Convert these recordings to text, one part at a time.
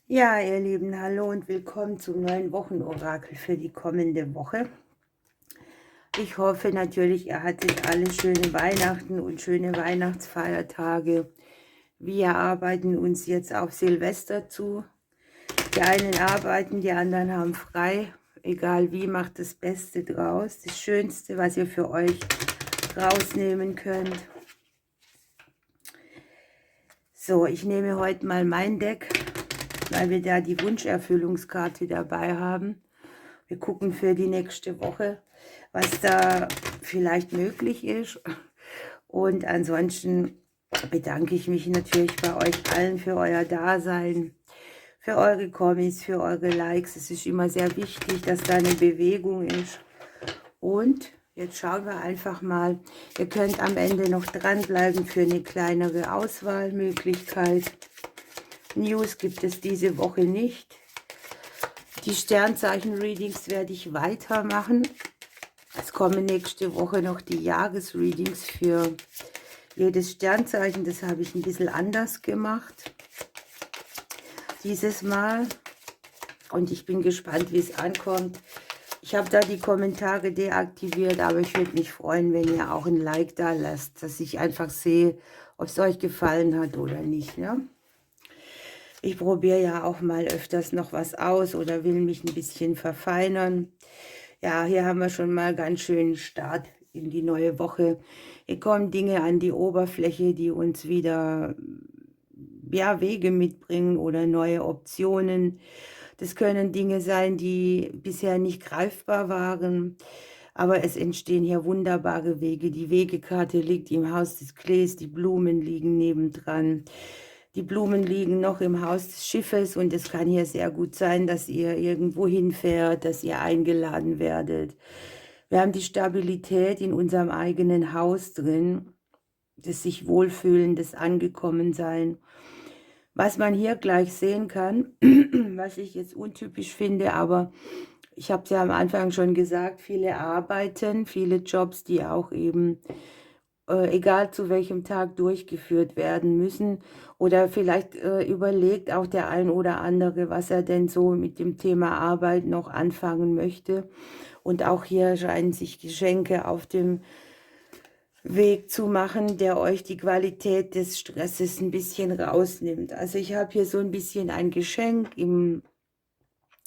Ja, ihr Lieben, hallo und willkommen zum neuen Wochenorakel für die kommende Woche. Ich hoffe natürlich, ihr hattet alle schöne Weihnachten und schöne Weihnachtsfeiertage. Wir arbeiten uns jetzt auf Silvester zu. Die einen arbeiten, die anderen haben frei. Egal wie, macht das Beste draus. Das Schönste, was ihr für euch rausnehmen könnt. So, ich nehme heute mal mein Deck, weil wir da die Wunscherfüllungskarte dabei haben. Wir gucken für die nächste Woche, was da vielleicht möglich ist. Und ansonsten bedanke ich mich natürlich bei euch allen für euer Dasein, für eure Kommis, für eure Likes. Es ist immer sehr wichtig, dass da eine Bewegung ist. Und jetzt schauen wir einfach mal. Ihr könnt am Ende noch dranbleiben für eine kleinere Auswahlmöglichkeit. News gibt es diese Woche nicht. Die Sternzeichen-Readings werde ich weitermachen. Es kommen nächste Woche noch die Jahresreadings für jedes Sternzeichen. Das habe ich ein bisschen anders gemacht dieses Mal. Und ich bin gespannt, wie es ankommt. Ich habe da die Kommentare deaktiviert, aber ich würde mich freuen, wenn ihr auch ein Like da lasst, dass ich einfach sehe, ob es euch gefallen hat oder nicht. Ne? Ich probiere ja auch mal öfters noch was aus oder will mich ein bisschen verfeinern. Ja, hier haben wir schon mal ganz schönen Start in die neue Woche. Hier kommen Dinge an die Oberfläche, die uns wieder ja, Wege mitbringen oder neue Optionen. Das können Dinge sein, die bisher nicht greifbar waren, aber es entstehen hier wunderbare Wege. Die Wegekarte liegt im Haus des Klees, die Blumen liegen nebendran. Die Blumen liegen noch im Haus des Schiffes und es kann hier sehr gut sein, dass ihr irgendwo hinfährt, dass ihr eingeladen werdet. Wir haben die Stabilität in unserem eigenen Haus drin, das sich wohlfühlen, das Angekommensein. Was man hier gleich sehen kann, was ich jetzt untypisch finde, aber ich habe es ja am Anfang schon gesagt, viele arbeiten, viele Jobs, die auch eben, egal zu welchem Tag durchgeführt werden müssen. Oder vielleicht überlegt auch der ein oder andere, was er denn so mit dem Thema Arbeit noch anfangen möchte. Und auch hier scheinen sich Geschenke auf dem Weg zu machen, der euch die Qualität des Stresses ein bisschen rausnimmt. Also ich habe hier so ein bisschen ein Geschenk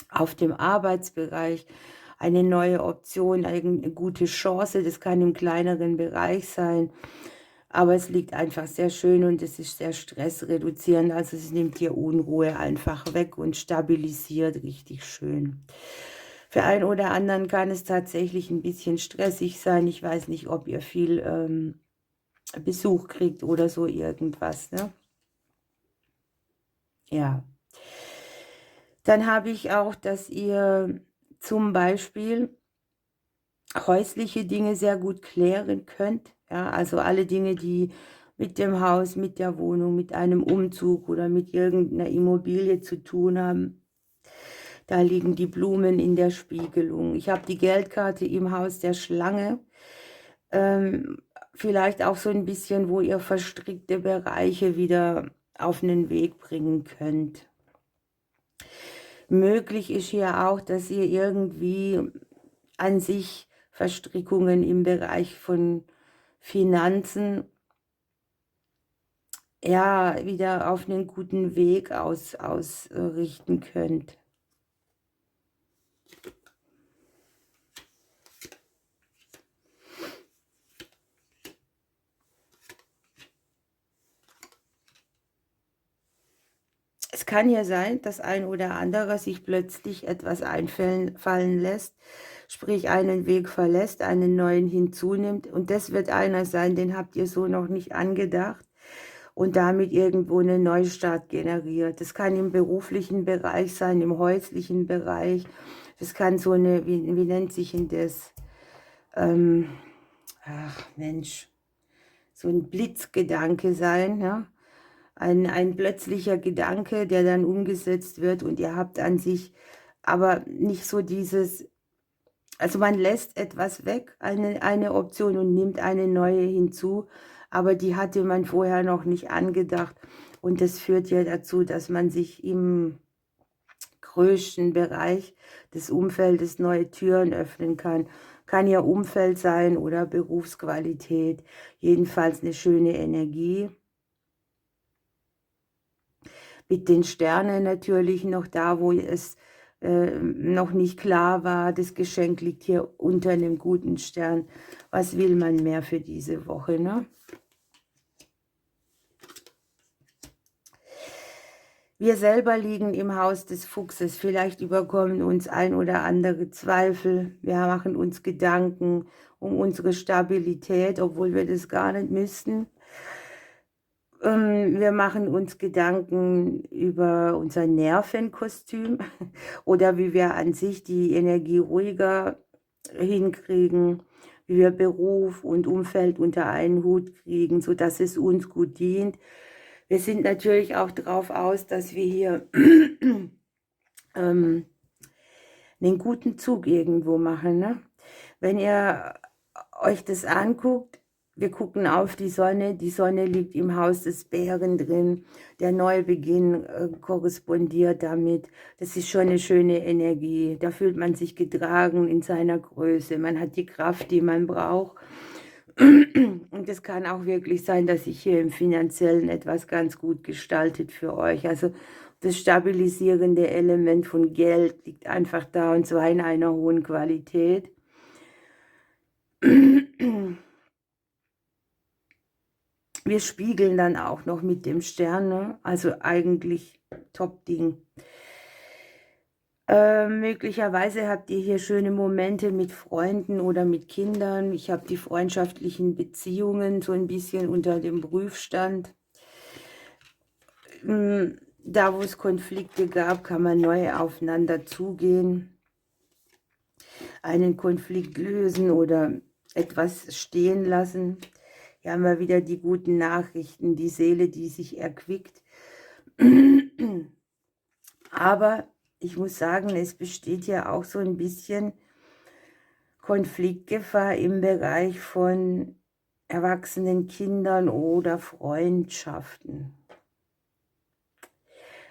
auf dem Arbeitsbereich, eine neue Option, eine gute Chance. Das kann im kleineren Bereich sein, aber es liegt einfach sehr schön und es ist sehr stressreduzierend. Also es nimmt hier Unruhe einfach weg und stabilisiert richtig schön. Für einen oder anderen kann es tatsächlich ein bisschen stressig sein. Ich weiß nicht, ob ihr viel Besuch kriegt oder so irgendwas, ne? Ja. Dann habe ich auch, dass ihr zum Beispiel häusliche Dinge sehr gut klären könnt. Ja, also alle Dinge, die mit dem Haus, mit der Wohnung, mit einem Umzug oder mit irgendeiner Immobilie zu tun haben. Da liegen die Blumen in der Spiegelung. Ich habe die Geldkarte im Haus der Schlange. Vielleicht auch so ein bisschen, wo ihr verstrickte Bereiche wieder auf einen Weg bringen könnt. Möglich ist hier auch, dass ihr irgendwie an sich Verstrickungen im Bereich von Finanzen ja wieder auf einen guten Weg ausrichten könnt. Es kann ja sein, dass ein oder andere sich plötzlich etwas einfallen lässt, sprich einen Weg verlässt, einen neuen hinzunimmt. Und das wird einer sein, den habt ihr so noch nicht angedacht und damit irgendwo einen Neustart generiert. Das kann im beruflichen Bereich sein, im häuslichen Bereich. Das kann so eine, wie nennt sich denn das? Ach Mensch, so ein Blitzgedanke sein, ja? Ein plötzlicher Gedanke, der dann umgesetzt wird und ihr habt an sich aber nicht so dieses, also man lässt etwas weg, eine Option und nimmt eine neue hinzu, aber die hatte man vorher noch nicht angedacht und das führt ja dazu, dass man sich größten Bereich des Umfeldes neue Türen öffnen kann. Kann Ihr Umfeld sein oder Berufsqualität. Jedenfalls eine schöne Energie. Mit den Sternen natürlich noch da, wo es noch nicht klar war. Das Geschenk liegt hier unter einem guten Stern. Was will man mehr für diese Woche, ne? Wir selber liegen im Haus des Fuchses. Vielleicht überkommen uns ein oder andere Zweifel. Wir machen uns Gedanken um unsere Stabilität, obwohl wir das gar nicht müssten. Wir machen uns Gedanken über unser Nervenkostüm oder wie wir an sich die Energie ruhiger hinkriegen, wie wir Beruf und Umfeld unter einen Hut kriegen, sodass es uns gut dient. Wir sind natürlich auch darauf aus, dass wir hier einen guten Zug irgendwo machen, ne? Wenn ihr euch das anguckt, wir gucken auf die Sonne liegt im Haus des Bären drin, der Neubeginn korrespondiert damit. Das ist schon eine schöne Energie, da fühlt man sich getragen in seiner Größe, man hat die Kraft, die man braucht. Und es kann auch wirklich sein, dass sich hier im Finanziellen etwas ganz gut gestaltet für euch. Also das stabilisierende Element von Geld liegt einfach da und zwar in einer hohen Qualität. Wir spiegeln dann auch noch mit dem Stern, ne? Also eigentlich Top-Ding. Möglicherweise habt ihr hier schöne Momente mit Freunden oder mit Kindern. Ich habe die freundschaftlichen Beziehungen so ein bisschen unter dem Prüfstand. Da, wo es Konflikte gab, kann man neu aufeinander zugehen, einen Konflikt lösen oder etwas stehen lassen. Hier haben wir wieder die guten Nachrichten, die Seele, die sich erquickt. Aber ich muss sagen, es besteht ja auch so ein bisschen Konfliktgefahr im Bereich von erwachsenen Kindern oder Freundschaften.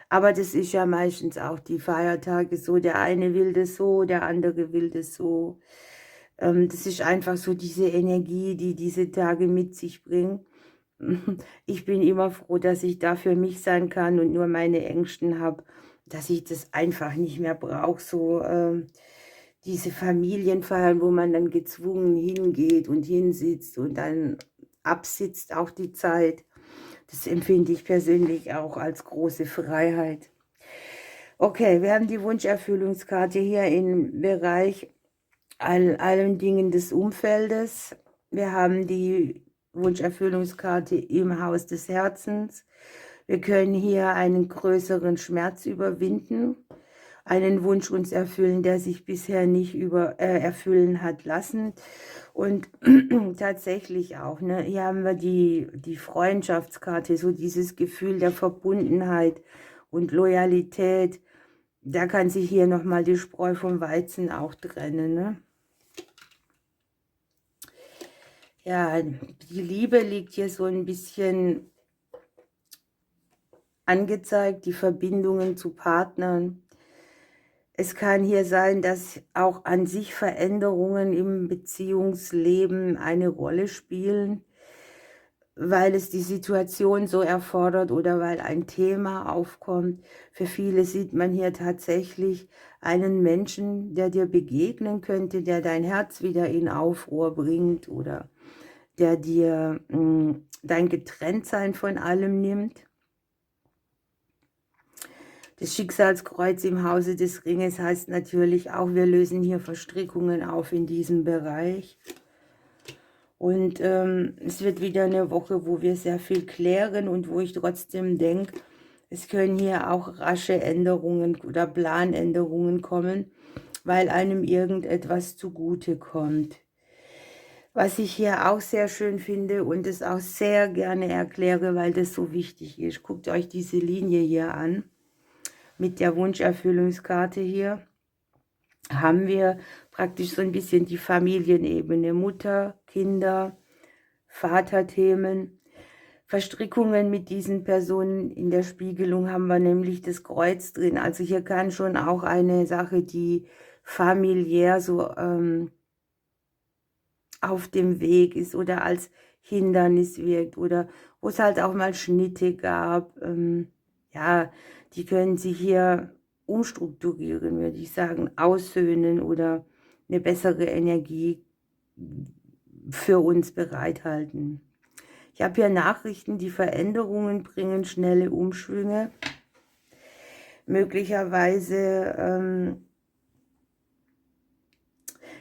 Aber das ist ja meistens auch die Feiertage so. Der eine will das so, der andere will das so. Das ist einfach so diese Energie, die diese Tage mit sich bringen. Ich bin immer froh, dass ich da für mich sein kann und nur meine Ängsten habe, dass ich das einfach nicht mehr brauche, so diese Familienfeiern, wo man dann gezwungen hingeht und hinsitzt und dann absitzt auch die Zeit. Das empfinde ich persönlich auch als große Freiheit. Okay, wir haben die Wunscherfüllungskarte hier im Bereich allen Dingen des Umfeldes. Wir haben die Wunscherfüllungskarte im Haus des Herzens. Wir können hier einen größeren Schmerz überwinden, einen Wunsch uns erfüllen, der sich bisher nicht erfüllen hat lassen. Und tatsächlich auch, ne, hier haben wir die Freundschaftskarte, so dieses Gefühl der Verbundenheit und Loyalität. Da kann sich hier nochmal die Spreu vom Weizen auch trennen, ne? Ja, die Liebe liegt hier so ein bisschen angezeigt, die Verbindungen zu Partnern. Es kann hier sein, dass auch an sich Veränderungen im Beziehungsleben eine Rolle spielen, weil es die Situation so erfordert oder weil ein Thema aufkommt. Für viele sieht man hier tatsächlich einen Menschen, der dir begegnen könnte, der dein Herz wieder in Aufruhr bringt oder der dir dein Getrenntsein von allem nimmt. Das Schicksalskreuz im Hause des Ringes heißt natürlich auch, wir lösen hier Verstrickungen auf in diesem Bereich. Und es wird wieder eine Woche, wo wir sehr viel klären und wo ich trotzdem denke, es können hier auch rasche Änderungen oder Planänderungen kommen, weil einem irgendetwas zugute kommt. Was ich hier auch sehr schön finde und es auch sehr gerne erkläre, weil das so wichtig ist. Guckt euch diese Linie hier an. Mit der Wunscherfüllungskarte hier haben wir praktisch so ein bisschen die Familienebene. Mutter, Kinder, Vaterthemen. Verstrickungen mit diesen Personen. In der Spiegelung haben wir nämlich das Kreuz drin. Also hier kann schon auch eine Sache, die familiär so auf dem Weg ist oder als Hindernis wirkt oder wo es halt auch mal Schnitte gab. Ja, die können sich hier umstrukturieren, würde ich sagen, aussöhnen oder eine bessere Energie für uns bereithalten. Ich habe hier Nachrichten, die Veränderungen bringen, schnelle Umschwünge. Möglicherweise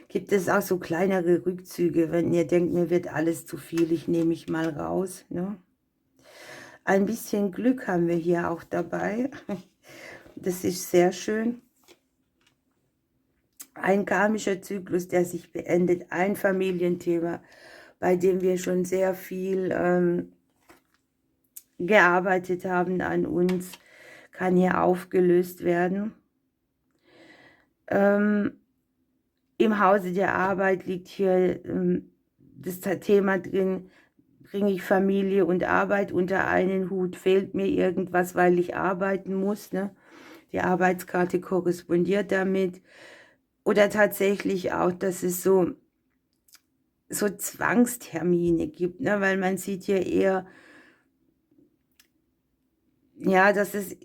gibt es auch so kleinere Rückzüge, wenn ihr denkt, mir wird alles zu viel, ich nehme mich mal raus. Ne? Ein bisschen Glück haben wir hier auch dabei. Das ist sehr schön. Ein karmischer Zyklus, der sich beendet. Ein Familienthema, bei dem wir schon sehr viel gearbeitet haben an uns, kann hier aufgelöst werden. Im Hause der Arbeit liegt hier das Thema drin, bringe ich Familie und Arbeit unter einen Hut, fehlt mir irgendwas, weil ich arbeiten muss. Ne? Die Arbeitskarte korrespondiert damit. Oder tatsächlich auch, dass es so Zwangstermine gibt, ne? Weil man sieht hier eher, ja, dass es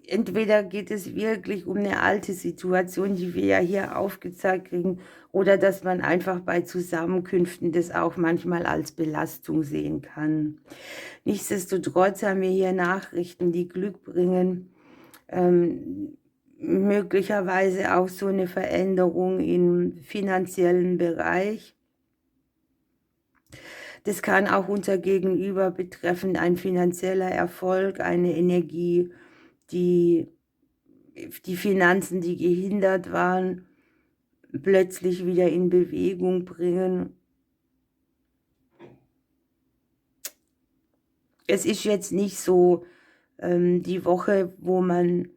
entweder geht es wirklich um eine alte Situation, die wir ja hier aufgezeigt kriegen, oder dass man einfach bei Zusammenkünften das auch manchmal als Belastung sehen kann. Nichtsdestotrotz haben wir hier Nachrichten, die Glück bringen, möglicherweise auch so eine Veränderung im finanziellen Bereich. Das kann auch unser Gegenüber betreffen, ein finanzieller Erfolg, eine Energie, die Finanzen, die gehindert waren, plötzlich wieder in Bewegung bringen. Es ist jetzt nicht so die Woche, wo man,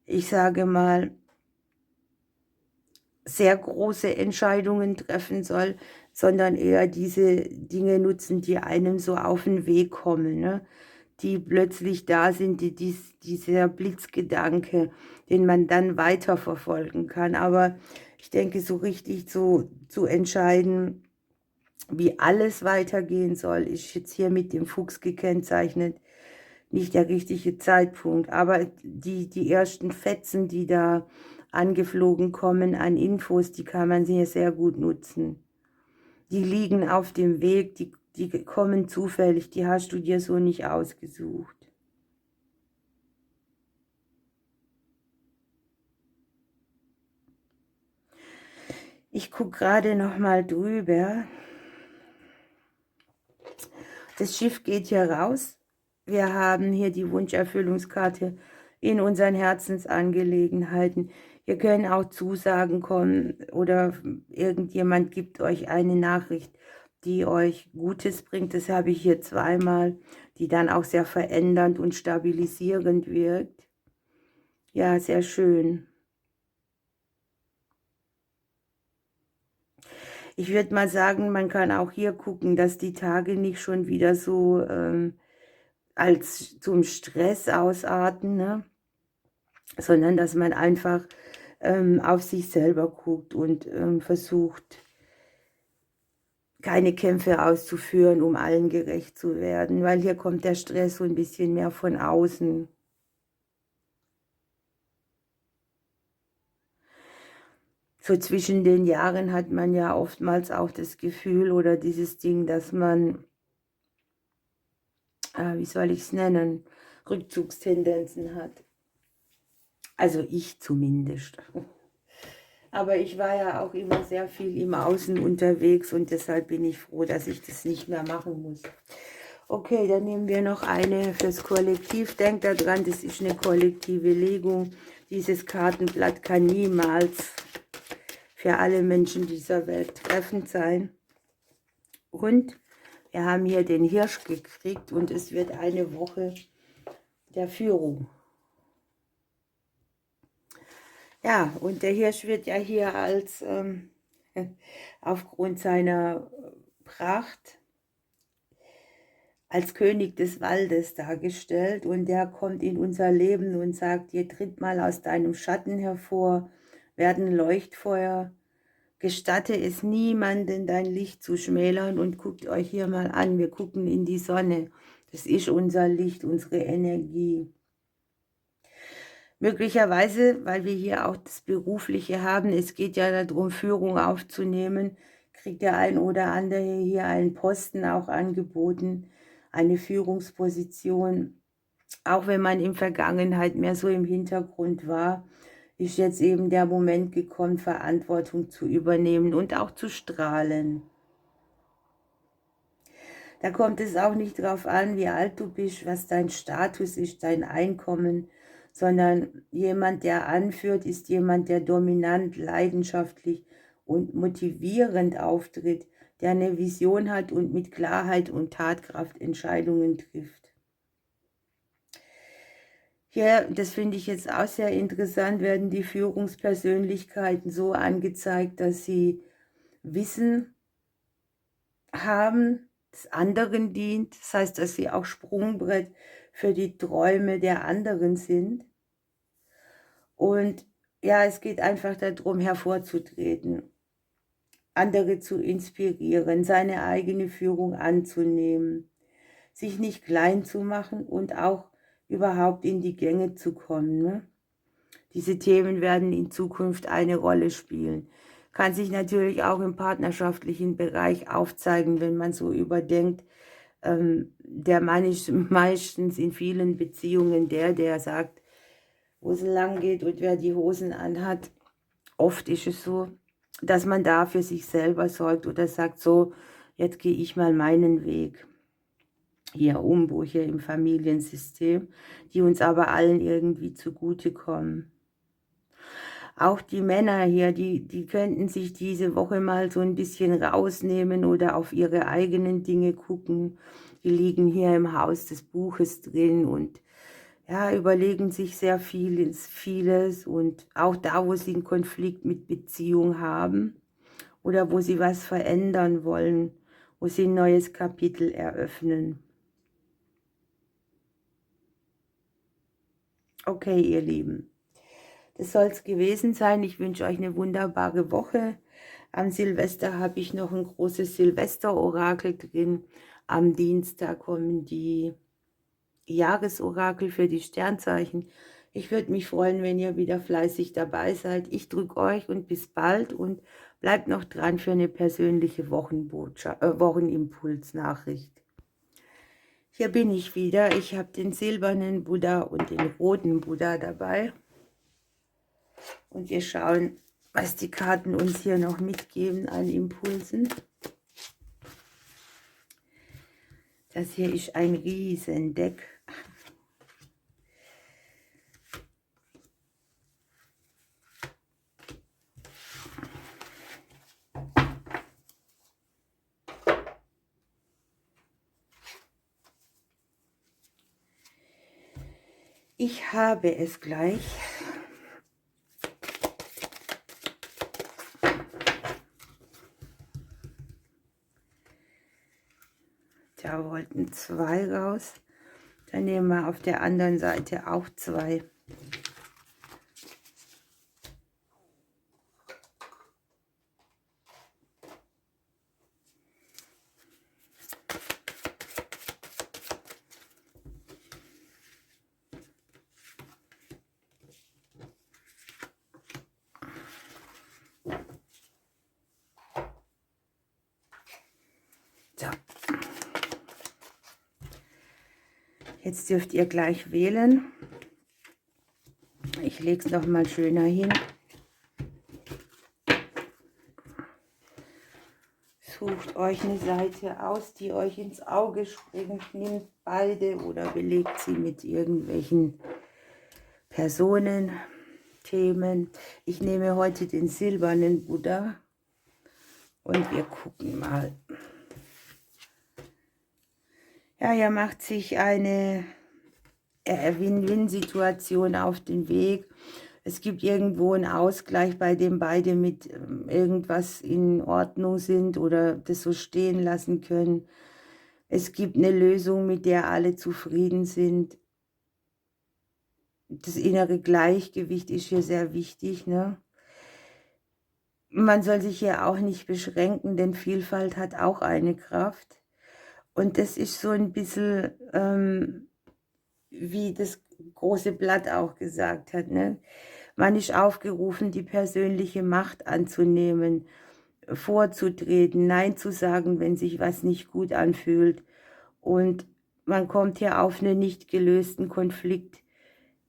ich sage mal, sehr große Entscheidungen treffen soll, sondern eher diese Dinge nutzen, die einem so auf den Weg kommen, ne? Die plötzlich da sind, dieser Blitzgedanke, den man dann weiterverfolgen kann. Aber ich denke, so richtig zu entscheiden, wie alles weitergehen soll, ist jetzt hier mit dem Fuchs gekennzeichnet nicht der richtige Zeitpunkt. Aber die ersten Fetzen, die da angeflogen kommen an Infos, die kann man hier sehr gut nutzen. Die liegen auf dem Weg, die kommen zufällig, die hast du dir so nicht ausgesucht. Ich gucke gerade noch mal drüber. Das Schiff geht hier raus. Wir haben hier die Wunscherfüllungskarte in unseren Herzensangelegenheiten. Hier können auch Zusagen kommen oder irgendjemand gibt euch eine Nachricht, die euch Gutes bringt. Das habe ich hier zweimal, die dann auch sehr verändernd und stabilisierend wirkt. Ja, sehr schön. Ich würde mal sagen, man kann auch hier gucken, dass die Tage nicht schon wieder so als zum Stress ausarten, ne? Sondern dass man einfach auf sich selber guckt und versucht, keine Kämpfe auszuführen, um allen gerecht zu werden, weil hier kommt der Stress so ein bisschen mehr von außen. So zwischen den Jahren hat man ja oftmals auch das Gefühl oder dieses Ding, dass man, wie soll ich es nennen, Rückzugstendenzen hat. Also ich zumindest. Aber ich war ja auch immer sehr viel im Außen unterwegs und deshalb bin ich froh, dass ich das nicht mehr machen muss. Okay, dann nehmen wir noch eine fürs Kollektiv. Denkt daran, das ist eine kollektive Legung. Dieses Kartenblatt kann niemals für alle Menschen dieser Welt treffend sein. Und wir haben hier den Hirsch gekriegt und es wird eine Woche der Führung. Ja, und der Hirsch wird ja hier als, aufgrund seiner Pracht, als König des Waldes dargestellt und der kommt in unser Leben und sagt, ihr tritt mal aus deinem Schatten hervor, werden Leuchtfeuer, gestatte es niemanden, dein Licht zu schmälern und guckt euch hier mal an, wir gucken in die Sonne, das ist unser Licht, unsere Energie. Möglicherweise, weil wir hier auch das Berufliche haben, es geht ja darum, Führung aufzunehmen, kriegt der ein oder andere hier einen Posten auch angeboten, eine Führungsposition. Auch wenn man in Vergangenheit mehr so im Hintergrund war, ist jetzt eben der Moment gekommen, Verantwortung zu übernehmen und auch zu strahlen. Da kommt es auch nicht darauf an, wie alt du bist, was dein Status ist, dein Einkommen, sondern jemand, der anführt, ist jemand, der dominant, leidenschaftlich und motivierend auftritt, der eine Vision hat und mit Klarheit und Tatkraft Entscheidungen trifft. Hier, das finde ich jetzt auch sehr interessant, werden die Führungspersönlichkeiten so angezeigt, dass sie Wissen haben, das anderen dient. Das heißt, dass sie auch Sprungbrett für die Träume der anderen sind. Und ja, es geht einfach darum, hervorzutreten, andere zu inspirieren, seine eigene Führung anzunehmen, sich nicht klein zu machen und auch überhaupt in die Gänge zu kommen. Ne? Diese Themen werden in Zukunft eine Rolle spielen. Kann sich natürlich auch im partnerschaftlichen Bereich aufzeigen, wenn man so überdenkt. Der Mann ist meistens in vielen Beziehungen der sagt, wo es lang geht und wer die Hosen anhat. Oft ist es so, dass man da für sich selber sorgt oder sagt, so, jetzt gehe ich mal meinen Weg. Hier Umbrüche im Familiensystem, die uns aber allen irgendwie zugutekommen. Auch die Männer hier, die könnten sich diese Woche mal so ein bisschen rausnehmen oder auf ihre eigenen Dinge gucken. Die liegen hier im Haus des Buches drin und ja, überlegen sich sehr vieles und auch da, wo sie einen Konflikt mit Beziehung haben oder wo sie was verändern wollen, wo sie ein neues Kapitel eröffnen. Okay, ihr Lieben. Das soll es gewesen sein. Ich wünsche euch eine wunderbare Woche. Am Silvester habe ich noch ein großes Silvester-Orakel drin. Am Dienstag kommen die Jahresorakel für die Sternzeichen. Ich würde mich freuen, wenn ihr wieder fleißig dabei seid. Ich drücke euch und bis bald und bleibt noch dran für eine persönliche Wochenimpulsnachricht. Hier bin ich wieder. Ich habe den silbernen Buddha und den roten Buddha dabei. Und wir schauen, was die Karten uns hier noch mitgeben an Impulsen. Das hier ist ein Riesendeck. Ich habe es gleich. Da wollten 2 raus. Dann nehmen wir auf der anderen Seite auch 2. So. Jetzt dürft ihr gleich wählen. Ich lege es noch mal schöner hin. Sucht euch eine Seite aus, die euch ins Auge springt. Nehmt beide oder belegt sie mit irgendwelchen Personen, Themen. Ich nehme heute den silbernen Buddha und wir gucken mal. Ja, er macht sich eine Win-Win-Situation auf den Weg. Es gibt irgendwo einen Ausgleich, bei dem beide mit irgendwas in Ordnung sind oder das so stehen lassen können. Es gibt eine Lösung, mit der alle zufrieden sind. Das innere Gleichgewicht ist hier sehr wichtig, ne? Man soll sich hier auch nicht beschränken, denn Vielfalt hat auch eine Kraft. Und das ist so ein bisschen, wie das große Blatt auch gesagt hat, ne? Man ist aufgerufen, die persönliche Macht anzunehmen, vorzutreten, nein zu sagen, wenn sich was nicht gut anfühlt. Und man kommt hier auf einen nicht gelösten Konflikt,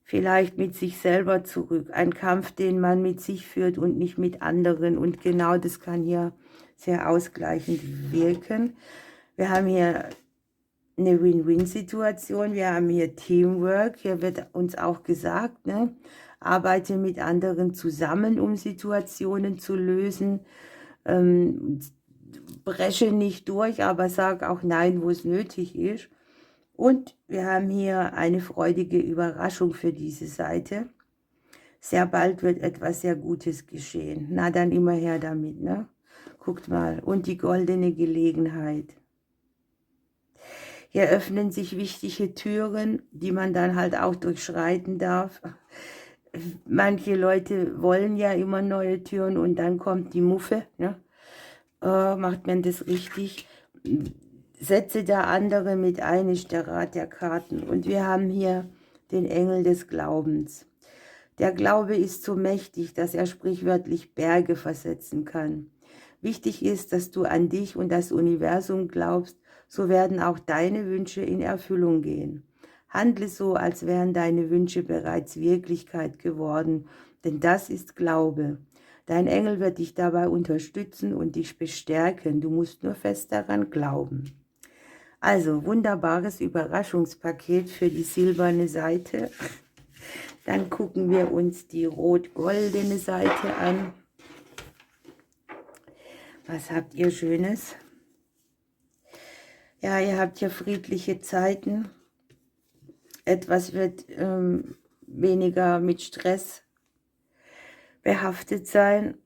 vielleicht mit sich selber zurück. Ein Kampf, den man mit sich führt und nicht mit anderen. Und genau das kann hier sehr ausgleichend wirken. Wir haben hier eine Win-Win-Situation, wir haben hier Teamwork, hier wird uns auch gesagt, ne? Arbeite mit anderen zusammen, um Situationen zu lösen. Breche nicht durch, aber sag auch Nein, wo es nötig ist. Und wir haben hier eine freudige Überraschung für diese Seite. Sehr bald wird etwas sehr Gutes geschehen. Na, dann immer her damit, ne? Guckt mal. Und die goldene Gelegenheit. Hier öffnen sich wichtige Türen, die man dann halt auch durchschreiten darf. Manche Leute wollen ja immer neue Türen und dann kommt die Muffe, ne? Macht man das richtig? Setze da andere mit ein, ist der Rat der Karten. Und wir haben hier den Engel des Glaubens. Der Glaube ist so mächtig, dass er sprichwörtlich Berge versetzen kann. Wichtig ist, dass du an dich und das Universum glaubst, so werden auch deine Wünsche in Erfüllung gehen. Handle so, als wären deine Wünsche bereits Wirklichkeit geworden, denn das ist Glaube. Dein Engel wird dich dabei unterstützen und dich bestärken. Du musst nur fest daran glauben. Also, wunderbares Überraschungspaket für die silberne Seite. Dann gucken wir uns die rot-goldene Seite an. Was habt ihr Schönes? Ja, ihr habt hier friedliche Zeiten. Etwas wird weniger mit Stress behaftet sein.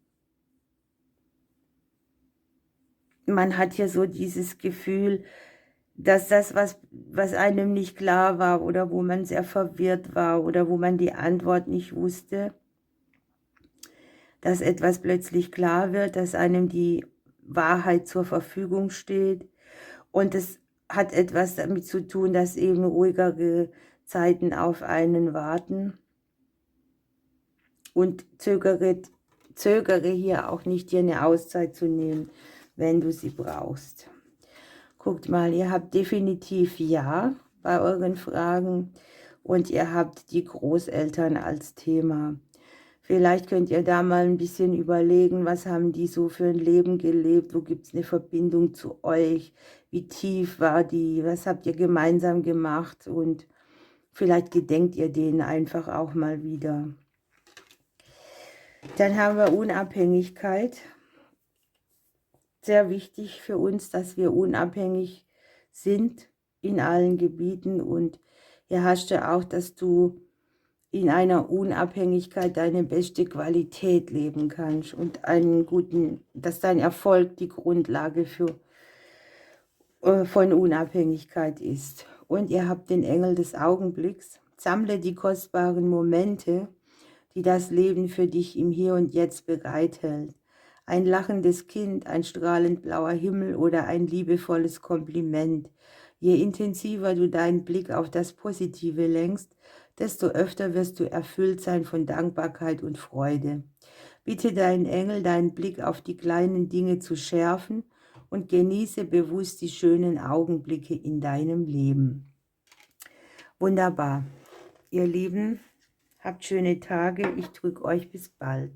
Man hat hier so dieses Gefühl, dass das, was einem nicht klar war oder wo man sehr verwirrt war oder wo man die Antwort nicht wusste, dass etwas plötzlich klar wird, dass einem die Wahrheit zur Verfügung steht. Und es hat etwas damit zu tun, dass eben ruhigere Zeiten auf einen warten. Und zögere hier auch nicht, dir eine Auszeit zu nehmen, wenn du sie brauchst. Guckt mal, ihr habt definitiv Ja bei euren Fragen und ihr habt die Großeltern als Thema. Vielleicht könnt ihr da mal ein bisschen überlegen, was haben die so für ein Leben gelebt, wo gibt es eine Verbindung zu euch, wie tief war die, was habt ihr gemeinsam gemacht und vielleicht gedenkt ihr denen einfach auch mal wieder. Dann haben wir Unabhängigkeit. Sehr wichtig für uns, dass wir unabhängig sind in allen Gebieten und hier hast du auch, dass du in einer Unabhängigkeit deine beste Qualität leben kannst und einen guten, dass dein Erfolg die Grundlage von Unabhängigkeit ist. Und ihr habt den Engel des Augenblicks. Sammle die kostbaren Momente, die das Leben für dich im Hier und Jetzt bereithält. Ein lachendes Kind, ein strahlend blauer Himmel oder ein liebevolles Kompliment. Je intensiver du deinen Blick auf das Positive lenkst, desto öfter wirst du erfüllt sein von Dankbarkeit und Freude. Bitte deinen Engel, deinen Blick auf die kleinen Dinge zu schärfen und genieße bewusst die schönen Augenblicke in deinem Leben. Wunderbar. Ihr Lieben, habt schöne Tage. Ich drücke euch bis bald.